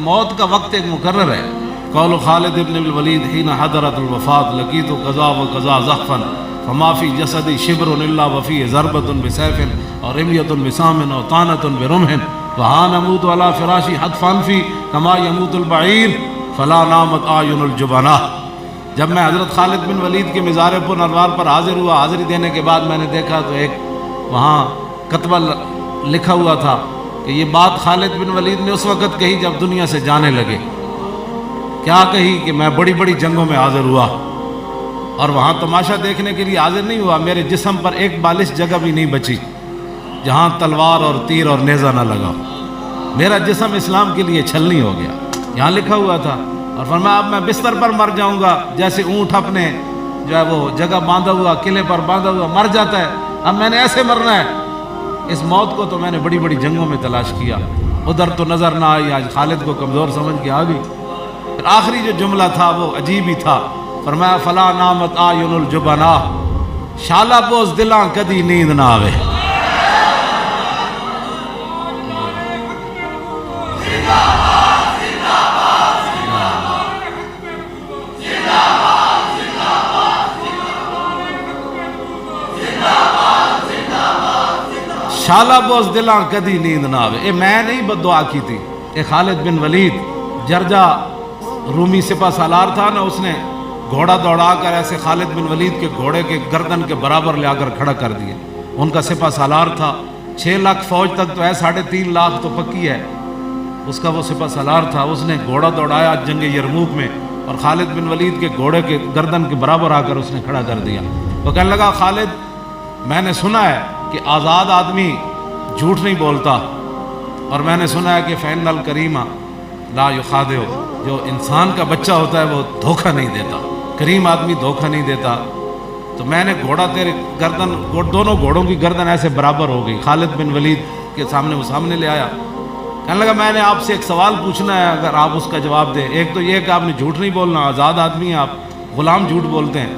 موت کا وقت ایک مقرر ہے. قول خالد ابن الولید حین حضرت الوفات لقیت قضا و قضا زحفا فما فی جسدی شبر الا وفی ضربۃ بسیف اور رمیۃ بسام اور طعنۃ برمح وہاں نموت علی فراشی حتفا فی کما یموت البعیر فلا نامت اعین الجبناء. جب میں حضرت خالد بن ولید کے مزار پر انوار پر حاضر ہوا، حاضری دینے کے بعد میں نے دیکھا تو ایک وہاں کتبہ لکھا ہوا تھا کہ یہ بات خالد بن ولید نے اس وقت کہی جب دنیا سے جانے لگے. کیا کہی کہ میں بڑی بڑی جنگوں میں حاضر ہوا اور وہاں تماشا دیکھنے کے لیے حاضر نہیں ہوا. میرے جسم پر ایک بالش جگہ بھی نہیں بچی جہاں تلوار اور تیر اور نیزہ نہ لگا. میرا جسم اسلام کے لیے چھلنی ہو گیا. یہاں لکھا ہوا تھا. اور فرمایا اب میں بستر پر مر جاؤں گا جیسے اونٹ اپنے جو ہے وہ جگہ باندھا ہوا قلعے پر باندھا ہوا مر جاتا ہے. اب میں نے ایسے مرنا ہے. اس موت کو تو میں نے بڑی بڑی جنگوں میں تلاش کیا، ادھر تو نظر نہ آئی. آج خالد کو کمزور سمجھ کے آ گئی. پھر آخری جو جملہ تھا وہ عجیب ہی تھا. فرمایا فلا نامت اعین الجبناء، شالا بوز دلاں کدی نیند نہ آوے. شالا بوز دلاں کدی نیند نہ آوے. اے میں نہیں بد دعا کی تھی. اے خالد بن ولید جرجا رومی سپہ سالار تھا نا، اس نے گھوڑا دوڑا کر ایسے خالد بن ولید کے گھوڑے کے گردن کے برابر لے آ کر کھڑا کر دیا. ان کا سپہ سالار تھا. 6 لاکھ فوج تک تو ہے، 3.5 لاکھ تو پکی ہے. اس کا وہ سپہ سالار تھا. اس نے گھوڑا دوڑایا جنگ یرموک میں اور خالد بن ولید کے گھوڑے کے گردن کے برابر آ کر اس نے کھڑا کر دیا. وہ کہنے لگا خالد میں نے سنا ہے کہ آزاد آدمی جھوٹ نہیں بولتا، اور میں نے سنا ہے کہ فإن الکریم لا یخادع، جو انسان کا بچہ ہوتا ہے وہ دھوکہ نہیں دیتا، کریم آدمی دھوکہ نہیں دیتا. تو میں نے گھوڑا تیرے گردن، دونوں گھوڑوں کی گردن ایسے برابر ہو گئی. خالد بن ولید کے سامنے وہ سامنے لے آیا. کہنے لگا میں نے آپ سے ایک سوال پوچھنا ہے، اگر آپ اس کا جواب دیں. ایک تو یہ کہ آپ نے جھوٹ نہیں بولنا، آزاد آدمی ہیں آپ، غلام جھوٹ بولتے ہیں.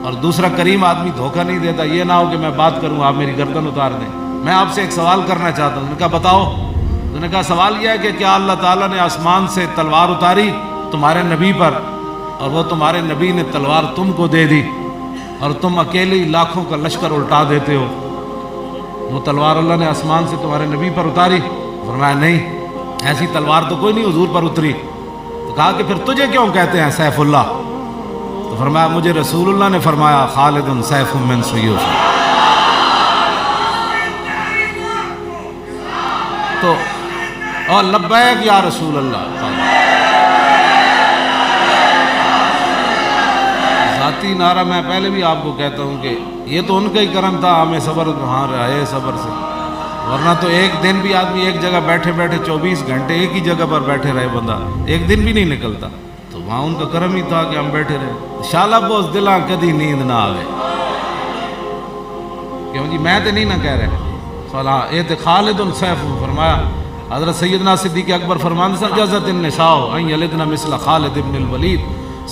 اور دوسرا کریم آدمی دھوکہ نہیں دیتا. یہ نہ ہو کہ میں بات کروں آپ میری گردن اتار دیں. میں آپ سے ایک سوال کرنا چاہتا ہوں. انہوں نے کہا بتاؤ. انہوں نے کہا سوال یہ ہے کہ کیا اللہ تعالیٰ نے آسمان سے تلوار اتاری تمہارے نبی پر، اور وہ تمہارے نبی نے تلوار تم کو دے دی اور تم اکیلے ہی لاکھوں کا لشکر الٹا دیتے ہو؟ وہ تلوار اللہ نے آسمان سے تمہارے نبی پر اتاری؟ فرمایا نہیں، ایسی تلوار تو کوئی نہیں حضور پر اتری. تو کہا کہ پھر تجھے کیوں کہتے ہیں سیف اللہ؟ تو فرمایا مجھے رسول اللہ نے فرمایا خالد سیف من سیوف. تو اور لبیک یا رسول اللہ. ذاتی نعرہ میں پہلے بھی آپ کو کہتا ہوں کہ یہ تو ان کا ہی کرم تھا، ہمیں صبر ہاں رہے صبر سے، ورنہ تو ایک دن بھی آدمی ایک جگہ بیٹھے بیٹھے 24 گھنٹے ایک ہی جگہ پر بیٹھے رہے، بندہ ایک دن بھی نہیں نکلتا. تو وہاں ان کا کرم ہی تھا کہ ہم بیٹھے رہے. شالا بوز دلاں کدی نیند نہ آوے. کیوں جی میں تو نہیں نہ کہہ رہے. فلاں اے تے خالد سیف. فرمایا حضرت سیدنا صدیق اکبر فرماندے سن جزت النساء ان یلدنا مثل خالد بن الولید.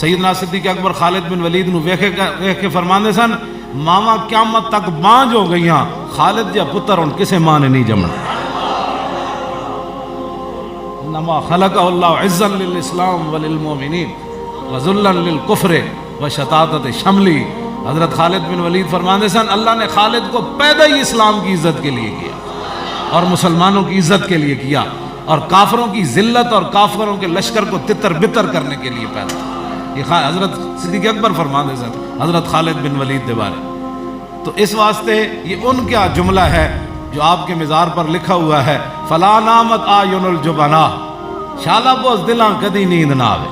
سیدنا صدیق اکبر خالد بن ولید نو ویکھ کے فرماندے سن ماواں قیامت تک بانج ہو گئیاں، خالد جا پتر ہن کسے ماں نے نہیں جمنا. انما خلقہ اللہ عزا للاسلام وللمؤمنین وذلا للکفر وشتاتۃ شملی. حضرت خالد بن ولید فرماندے سن اللہ نے خالد کو پیدا ہی اسلام کی عزت کے لیے کیا اور مسلمانوں کی عزت کے لیے کیا، اور کافروں کی ذلت اور کافروں کے لشکر کو تتر بتر کرنے کے لیے پیدا. یہ حضرت صدیق اکبر فرماندے سن حضرت خالد بن ولید کے بارے. تو اس واسطے یہ ان کا جملہ ہے جو آپ کے مزار پر لکھا ہوا ہے فلا نامت اعین الجبناء، شالا بوز دلاں کدی نیند نہ آوے.